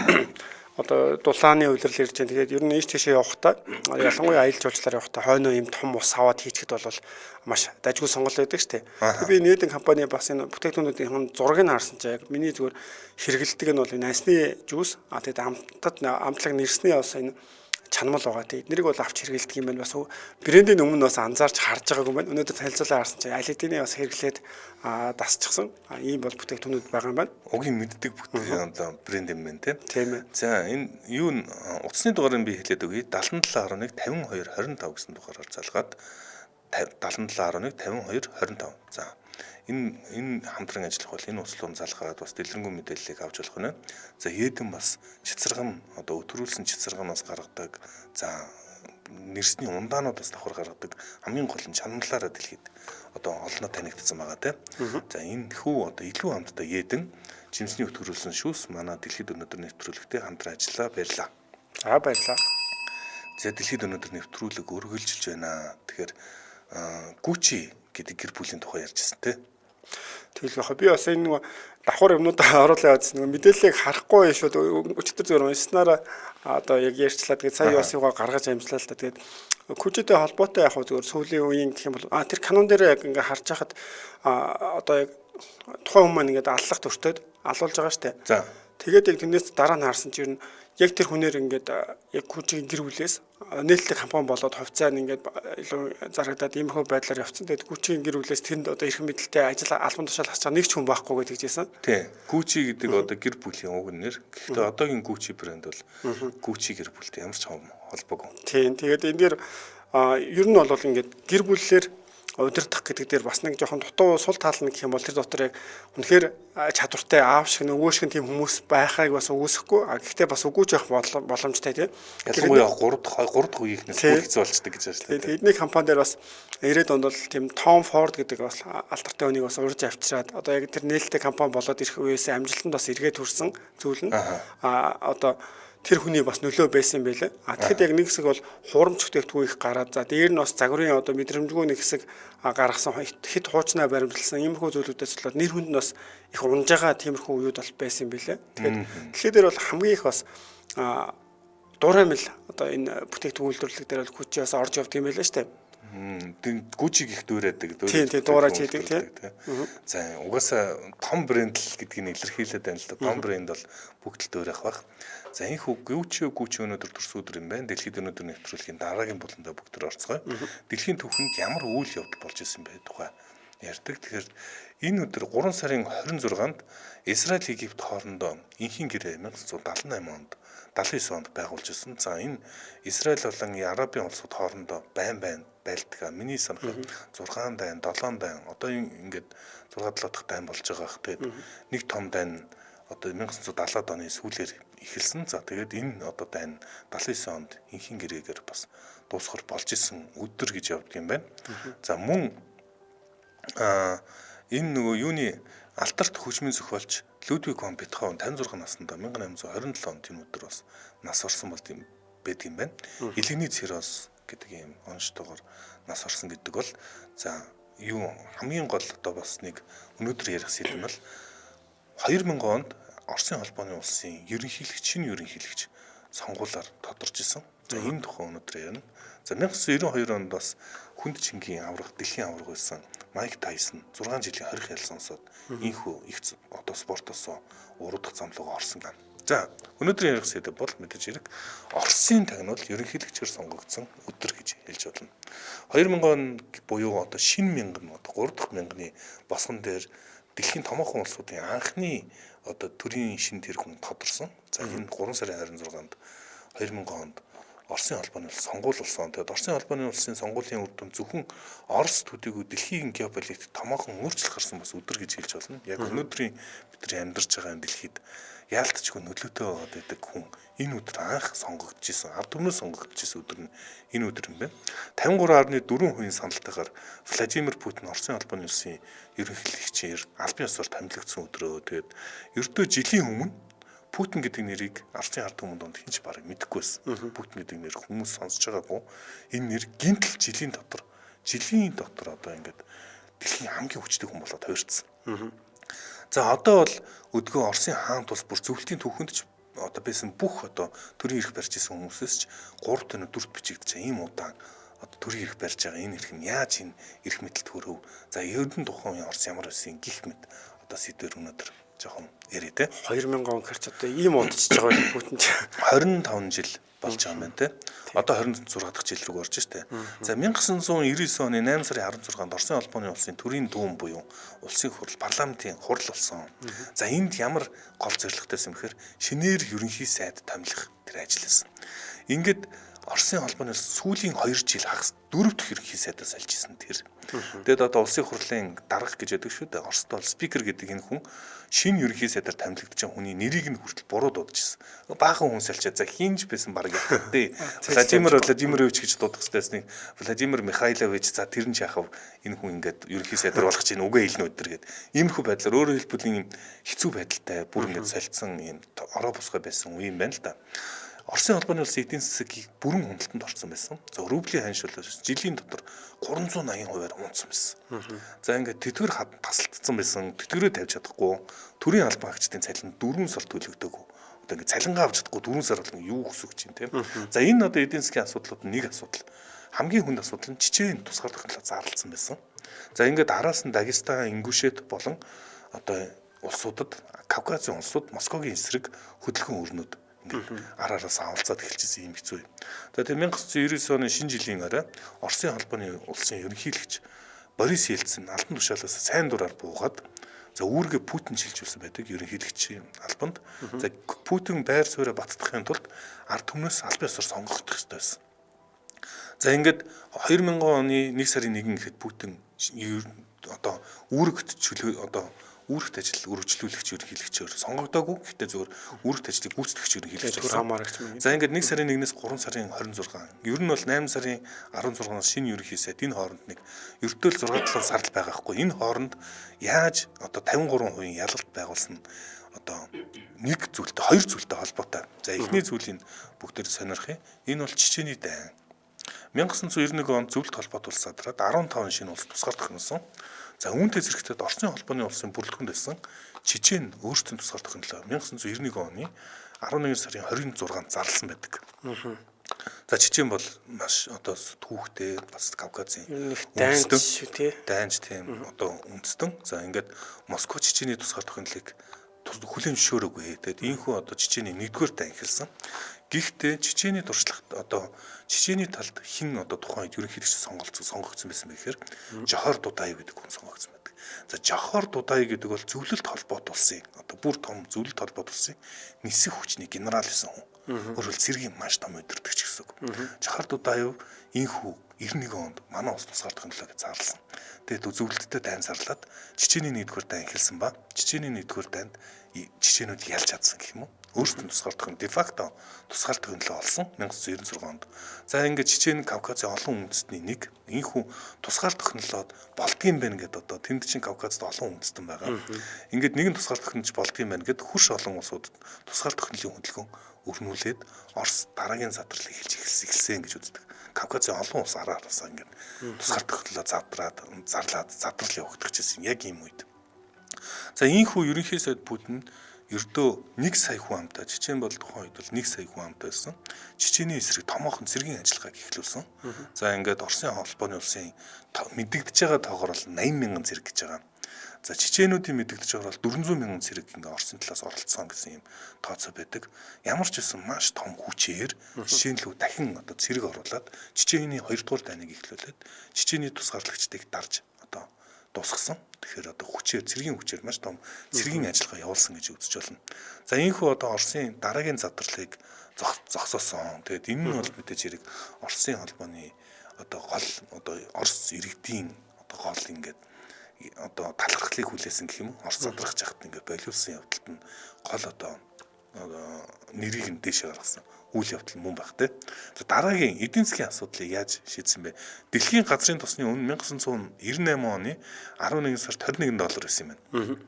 одоо дулааны үйлрэл ирж байгаа. Тэгээд ер нь ийш тийшээ явахдаа ялангуяа аялал жуулчлалаар явахдаа хойноо юм том ус аваад хийчихэд бол маш дажгүй сонголт байдаг шүү дээ. Би Едэн компани бас энэ бүтээгдэхүүнүүдийн зургийг харсан чинь яг миний зүгээр хэрэгэлдэг нь бол энэ насны жуус тэгээд амтлаг нэрсний бас энэ чанамал байгаа. Тэгээд эднэрийг бол авч хэрэгэлдэг юм байна. Бас брендийн өмнө бас анзаарч харж байгаагүй юм байна. Өнөөдөр танилцуулаа харсан чинь аль хэдийн бас хэрэглээд дасчихсан. Ийм бол бүтээгдэхүүнүүд байгаа юм байна. Угийн мэддэг бүтээгдэхүүн одоо брэнд юм байна тийм ээ. За энэ юу н утасны дугаарыг би хэлээд өгье. 77.1 52 25 гэсэн дугаараар залгаад 77.1 52 25. За энэ хамтран ажиллах бол энэ услуун залгаад бас дэлгэрэнгүй мэдээллийг авч болох нь. За Едэн бас чицэргэн одоо өтрүүлсэн чицэргэнээс гаргадаг. За нэрсний ундаанууд бас давхар гаргадаг. Хамгийн гол нь чанарлаараа дэлхийд одоо олноо танигдсан байгаа тийм. За энэ хүү одоо илүү хамтдаа Едэн жимсний өтгөрүүлсэн шүүс манай дэлхийд өнөөдөр нэвтрүүлэгтэй хамтран ажиллаа, баярлаа. За баярлаа. За дэлхийд өнөөдөр нэвтрүүлэг өргөлжилж байна. Тэгэхээр Гүчи гэдэг гэр бүлийн тухай ярьжсэн тийм. Тэгэл яхаа би бас энэ нэг давхар юмнуудаа оруулаад явуулсан. Нэг мэдээллийг харахгүй шүү. Өчтөр зөвөр уншснараа одоо яг ярьчлаа. Тэгээд сая бас юугаа гаргаж амжлаа л да. Тэгээд Гүчитэй холбоотой яг зөвөр сүүлийн үеийн гэх юм бол тэр канон дээр яг ингээ харж хахад одоо яг тухайн хүмүүс маань ингээд аллах төртөд алуулж байгаа штэ. За тэгээд яг тэрнээс дараа нь харсан чинь яг тэр хүнээр ингээд яг Гүчигийн гэр бүлээс нээлттэй компани болоод хувьцаа нь ингээд илүү зарагдаад иймэрхүү байдлаар явцсан. Тэгээд Гүчигийн гэр бүлээс тэнд одоо эрх мэдэлтэй ажил албан тушаал хасчаа нэг ч хүн байхгүй гэж хэлжсэн. тий. Гүчи гэдэг одоо гэр бүлийн уг нэр. Гэхдээ одоогийн Гүчи брэнд бол Гүчи гэр бүлтэй ямар ч холбоогүй. Тийм. Тэгээд энэ дээр ер нь бол ингээд гэр бүллэр удирдах гэдэг дээр бас нэг жоохон дутуу сул тал нь гэх юм бол тэр дотор яг үнэхээр чадвартай аав шиг нөгөө шиг тийм хүмүүс байхайг бас үгүйсэхгүй. Гэхдээ бас үгүйж явах боломжтой тийм. Ялангуяа 3 дахь үеийнхнээс бүр хэцүү болчдөг гэж байна шүү дээ. Тэгээд эдний компани дээр бас 90-ад онд бол тийм Том Форд гэдэг бас алдартай хүнийг бас урьж авчираад одоо яг тэр нээлттэй компани болоод ирэх үеэс амжилтанд бас эргээд хүрсэн зүйл нь одоо тэр хүний бас нөлөө байсан байлээ. Тэгэхэд яг нэг хэсэг бол хуурамч бүтээгдэхүүн их гараад за дээр нь бас загварын одоо мэдрэмжгүй нэг хэсэг гаргасан хэд хуучнаа баримтлсан иймэрхүү зүйлүүдээс болоод нэр хүнд нь бас их унж байгаа тиймэрхүү үеуд бол байсан байлээ. Тэгэхээр дэлхийд дээр бол хамгийн их бас дуураймал одоо энэ бүтээгдэхүүн үйлдвэрлэлэг дээр бол Гүчи бас орж явдаг юм байлээ шүү дээ. Гүчиг их дүүрээдэг. Тийм дуурайж хийдэг тийм. За угаасаа том брэнд л гэдгийг илэрхийлээд байна л да. Том брэнд бол бүгд л дуурайх байх. За энэ Гүчи өнөөдөр төрс өдөр юм байна. Дэлхийд өнөөдөр нэвтрүүлгийн дараагийн буландаа бүгд төр орцгоё. Дэлхийн түүхэнд ямар үйл явдал болж исэн бэ тухай ярьдаг. Тэгэхээр энэ өдөр 3 сарын 26-нд Израиль Египт хоорондоо энхийн гэрээ 1978 онд 79 онд байгуулж ирсэн. За энэ Израиль болон Арабын улсууд хоорондоо байн байлдаг. Миний санахад 6 дайн, 7 дайн одоо ингээд 6-7 дахь дайн болж байгаа. Тэгээд нэг том дайн одоо 1970-ад оны сүүлээр эхэлсэн. За тэгээд энэ одоо дайн 79 онд энхийн гэрээгээр бас дуусгар болж исэн өдөр гэж явдаг юм байна. За мөн энэ нөгөө юуны алтарт хөгжмийн зохиолч Людвиг фон Бетховен 56 наснда 1827 онд энэ өдөр бас нас орсон байдаг юм байна. Илгэний цирроз гэдэг ийм онцтойгоор нас орсон гэдэг бол за юу хамгийн гол одоо бас нэг өнөөдөр ярих сэдв нь бол 2000 онд Оросын холбооны улсын шинэ ерөнхийлөгч сонгуулиар тодорч исэн. За энэ тухай өнөөдөр ярина. За 1992 онд бас хүнд чингийн аврах, дэлхийн аврах байсан Майк Тайсон 6 жилийн хорих ял сонсоод инхүү их одоо спортоос уруудах замлууга орсон гэн. За өнөөдрийн ярих сэдэв бол мэдээж хэрэг Оросын тагнуул ерөнхийлөгчөөр сонгогдсон өдөр гэж хэлж болно. 2000 он буюу одоо шинэ мянган одоо 3 дахь мянганы босгон дээр дэлхийн томоохон улсуудын анхны одоо төрийн шинэ тэр хүн тодорсон. За энэ 3 сарын 26-нд 2000 онд Оросын холбооны улс сонгуулсан. Тэгээд Оросын холбооны улсын сонгуулийн үр дүн зөвхөн Орос төдийгүй дэлхийн геополитикт томоохон өөрчлөлт гарсан бас өдөр гэж хэлж болно. Яг өнөөдрийн бидний амьдарч байгаа дэлхийд яалтчгүй нөлөөтэй байдаг хүн энэ өдөр анх сонгогдож исэн. Ард түмнээс сонгогдож исэн өдөр нь энэ өдөр юм байна. 53.4% саналтайгаар Владимир Путин Оросын холбооны улсын ерөнхийлөгчээр албан ёсоор томилогдсон өдрөө. Тэгээд ердөө жилийн өмнө Путин гэдэг нэрийг Оросын ард түмэнд донд хинч барыг мэдэхгүй байсан. Путин гэдэг нэр хүмүүс сонсож байгаагүй. Энэ нэр гинтл жилийн дотор одоо ингээд дэлхийн хамгийн хүчтэй хүн болоод хувирсан. За одоо бол өдгөө Оросын хаант улс бүр зөвлөлтийн түүхэнд ч одоо байсан бүх одоо төрийн эрх барьж исэн хүмүүсээс ч 3 тоног дүрт бичигдэж байгаа ийм удаан одоо төрийн эрх барьж байгаа энэ эрх нь яаж энэ эрх мэдэлд хүрв? За ердэн тухайн Орос ямар байсан гих мэд одоо сэдвэр өнөдөр жоохон ярив те 2000 он гарч одоо ийм удажж байгаа юм бүтэн 25 жил болж байгаа юм байна те. Одоо 26 дахь жил рүү орж штэ. За 1999 оны 8 сарын 16-нд Оросын холбооны улсын төрийн дүүм буюу улсын хурал парламентын хурал болсон. За энд ямар гол зорилготойсэн бэхээр шинээр ерөнхий сайд томилох тэр ажил хийсэн. Ингээд Оросын холбооны сүүлийн 2 жил хагас 4 дахь ерөнхий сайдаас олж исэн тэр. Тэгэд одоо улсын хурлын дарга гэж яддаг шүү дээ. Оросд бол спикер гэдэг энэ хүн шинэ ерөнхий сайдаар томилогдож байгаа хүний нэрийг нь хүртэл буруу дуудажсэн. Баахан хүн салчаа за хинж байсан баг яах вэ? Владимирович гэж дуудах хэрэгтэйснийг Владимир Михайлович за тэр нь яахав энэ хүн ингээд ерөнхий сайдар болох чинь үгээ хэлнэ өдр гэд. Иймэрхүү байдлаар өөрөөр хэлбэл ийм хэцүү байдалтай бүр ингээд солилцсон ийм ороо босгой байсан үе юм байна л да. Оросын холбооны улсын эдийн засгийг бүрэн хөндлөлтөнд орсон байсан. За рублийн ханш бол жилийн дотор 380%-аар унтсан байсан. За ингээд тэтгэр тасалдсан байсан. Тэтгэрээ тавьж чадахгүй. Төрийн албан хаагчдын цалин 4 сар төлөгдөөгүй. Одоо ингээд цалингаа авч чадахгүй 4 сар бол юу хүсэх чинь тийм. За энэ одоо эдийн засгийн асуудлууд нэг асуудал. Хамгийн хүнд асуудал нь Чечен тусгаар технологи зарласан байсан. За ингээд араас нь Дагестан, Ингушет болон одоо улсуудад Кавказын улсууд Москвагийн эсрэг хөдөлгөөн өрнөд ингээд араараас авалцаад эхэлчихсэн юм хэцүү юм. За тэгээ 1999 оны шинэ жилийн орой Оросын холбооны улсын ерөнхийлөгч Борис Ельцин алтан тушаалаас сайн дураар буугаад за үүргээ Путин шилжүүлсэн байдаг ерөнхийлөгчийн албанд. За Путин байр сууриа баттгахын тулд ард түмнээс албан ёсоор сонгогдох ёстой байсан. За ингээд 2000 оны 1 сарын 1 гэхэд Путин одоо үүрэгт чөлөө одоо үүрэгт ажил үргэлжлүүлэгч ерөнхийлөгчөөр сонгогдоогүй. Гэхдээ зөвхөн үүрэгт ажлыг гүйцэтгэгч ерөнхийлөгч болсон. За ингээд 1 сарын 1-ээс 3 сарын 26. Ер нь бол 8 сарын 16-наас шинэ ерөнхий сайд энэ хооронд нэг ердөө 6-7 сар л байгаа хгүй. Энэ хооронд яаж одоо 53% ялалт байгуулсан одоо нэг зүйлтэй хоёр зүйлтэй холбоотой. За эхний зүйлийг бүгдээр сонирхъя. Энэ бол Чечений дайн. 1991 онд зөвлөлт холбоот улс задраад 15 шинэ улс тусгаар тохиносон. За үүнтэй зэрэгтэй Оросын холбооны улсын бүрэлдэхүүнд байсан Чечен өөрсдийн тусгаар тохиолдлоо 1991 оны 11 сарын 26-нд зарласан байдаг. За Чечен бол маш одоо түүхтэй бас Кавказын дайнч тийм одоо үндэстэн. За ингээд Москва Чечений тусгаар тохиолдлыг хүлээн зөвшөөрөөгүй. Тэгээд ийхүү одоо Чечений 1-р дайн эхэлсэн. Гэхдээ Чечений туршлагт одоо Чечений талд хэн одоо тухайн ерөнхийлөгч сонгогдсон байсан бэ гэхээр Жохор Дудаев гэдэг хүн сонгогдсон байдаг. За Жохор Дудаев гэдэг бол зөвлөлт холбоот улсын одоо бүр том зөвлөлт холбоот улсын нисэх хүчний генерал гэсэн хүн. Өөрөөр цэргийн маш том удирдагч гэсэн үг. Жохор Дудаев ийхүү 91 онд манай улс тусгаар технологи зарласан. Тэгээд зөвлөлттэй дайн зарлаад Чечений 1-р дайн эхэлсэн ба Чечений 1-р дайнд чеченүүд ялж чадсан гэх юм уу? Өөрсдөө тусгаар технологи де-факто тусгаар технологи олсон 1996 онд. За ингээд Чечен Кавказын олон үндэстний нэг ийхүү тусгаар технологид болдгийм байна гэдээ одоо тэнд чинь Кавказд олон үндэстэн байгаа. Ингээд нэгэн тусгаар технологи болдгийм байна гэд хурш олон улсуудад тусгаар технологийн хөдөлгөөн өрнүүлээд Орос дараагийн задрал эхэлсэн гэж үздэг. Кавказын олон улс араасаа ингээд тусгаар технологи зарлаад задрал явагдаж гэсэн яг ийм үед. За ийхүү ерөнхий сайд Путин ердөө 1 сая хүн амтай Чечен бол тухайн үед бол 1 сая хүн амтай байсан. Чечений эсрэг томоохон цэргийн ажиллагааг эхлүүлсэн. За ингээд Оросын холбооны улсын мэдэгдэж байгаа тоогоор бол 80 мянган цэрэг гэж байгаа. За чеченүүдийн мэдэгдэж байгаа бол 400 мянган цэрэг ингээд Оросын талаас оролцсон гэсэн юм тооцоо байдаг. Ямар ч байсан маш том хүчээр жишээлбэл дахин одоо цэрэг оруулаад Чечений 2-р дайныг эхлүүлээд Чечений тусгаарлагчдыг дарж одоо дуусгасан. Тэгэхээр одоо цэргийн хүчээр маш том цэргийн ажиллагаа явуулсан гэж үзэж байна. За ийхүү одоо Оросын дараагийн задралыг зогсоосон. Тэгээд энэ нь бол мэдээж хэрэг Оросын холбооны одоо гол одоо Орос иргэдийн одоо гол ингээд одоо талархлыг хүлээсэн гэх юм уу? Орос задрах жахад ингээд болиулсан явдалт нь гол одоо нэрийг нь дээш гаргасан үйл явдал мөн баг те. За дараагийн эдийн засгийн асуудлыг яаж шийдсэн бэ? Дэлхийн газрын тосны үнэ 1998 оны 11 сард $21 байсан юм байна.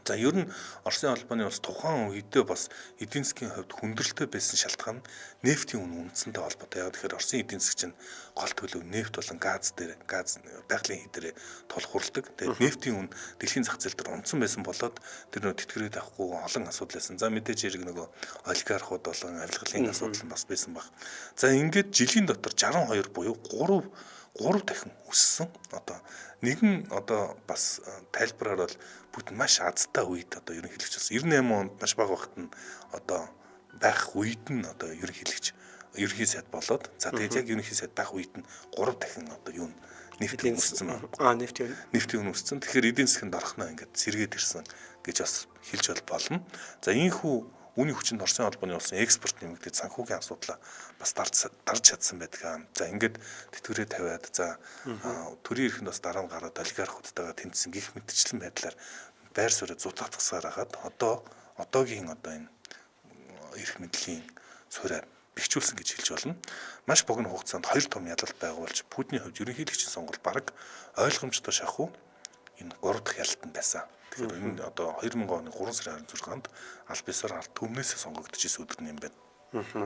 За ер нь Оросын холбооны улс тухайн үедээ бас эдийн засгийн хувьд хүндрэлтэй байсан шалтгаан нь нефтийн үнэ үндэсэнтэй холбоотой. Яг тэгэхээр Оросын эдийн засаг чинь гол төлөв нефт болон газ байгалийн хий дээр тулгуурладаг. Тэгээд нефтийн үнэ дэлхийн зах зээл дээр унтсан байсан болоод тэр нөө тэтгэрээд авахгүй олон асуудал байсан. За мэдээж хэрэг нөгөө олигархууд болон авилгалын асуудал бас байсан баг. За ингээд жилийн дотор 62 буюу 3 дахин өссөн. Одоо нэгэн одоо бас тайлбараар бол Путин маш азтай үед одоо ерөнхийлөгч болсон. 98 онд маш бага багт нь одоо байх үед нь одоо ерөнхий сайд болоод за тэгээд яг ерөнхий сайд байх үед нь 3 дахин одоо юу нефтийн өссөн байна. Нефтийн үнэ өссөн. Тэгэхээр эдийн засгийн дорхноо ингээд сэргээд ирсэн гэж бас хэлж болно. За ийхүү үүний хүчинд Оросын холбооны улсын экспорт нэмэгдээд санхүүгийн асуудлаа бас дарж чадсан байдаг. За ингээд тэтгэврээ тавиад за төрийн эрхэнд бас дараа нь гараад олигархуудтайгаа тэнцсэн гих мэтчлэн байдлаар байр суурь зутагдсаар хагаад одоогийн энэ эрх мэдлийн суурь бэхжүүлсэн гэж хэлж болно. Маш богино хугацаанд хоёр том ялалт байгуулж Путиний хувьд ерөнхийлөгчийн сонгуул бараг ойлгомжтой шахуу энэ 3 дахь ялалт байсан. Тэгэхээр энэ одоо 2000 оны 3 сарын 26-нд аль бисаар ард түмнээсээ сонгогдчихсэн өдөр нь юм байна.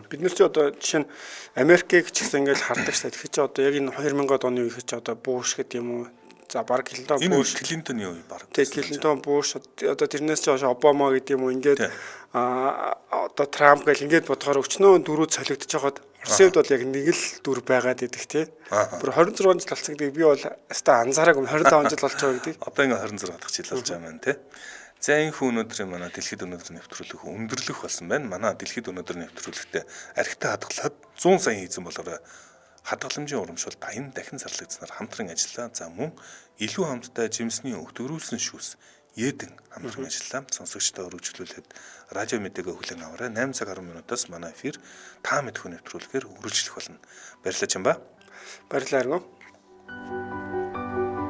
Бид нар ч одоо жишээ нь Америкийг ч гэсэн ингээд хардаг шүү дээ. Тэгэхээр ч одоо яг энэ 2000-ад оны үеийг ч одоо Буш гэдэг юм уу. За баг Клинтон Буш Клинтоны үе баг. Тэгээ Клинтон Буш одоо тэрнээс ч Обама гэдэг юм уу ингээд одоо Трамп гэл ингээд бодохоор өчнөө дөрүүд солигдож байгаад Оросын хувьд бол яг нэг л дүр байгаад идэх тий. Бүр 26 жил болсон гэдэг би бол хаста анзаараагүй 25 жил болж байгаа гэдэг. Одоо ингээ 26 дахь жил болж байгаа маань тий. За энэ хүн өнөөдрийн манай дэлхийд өнөөдөр нэвтрүүлэх өндөрлөх болсон байна. Манай дэлхийд өнөөдөр нэвтрүүлэхдээ архитай хадгалаад 100 сая хийсэн болохоор хадгаламжийн урамшуул баян дахин зарлагдсанаар хамтран ажиллаа. За мөн илүү хамтдаа жимсний өвтгөрүүлсэн шүүс Едэн хамтран ажиллаа. Сонсогчдоо өргөжлүүлээд радио мэдээгээ хүлээн аваарай. 8 цаг 10 минутаас манай эфир та мэдхүү нэвтрүүлгээр үргэлжлэх болно. Баярлалаа Чамба. Баярлалаа Аргон.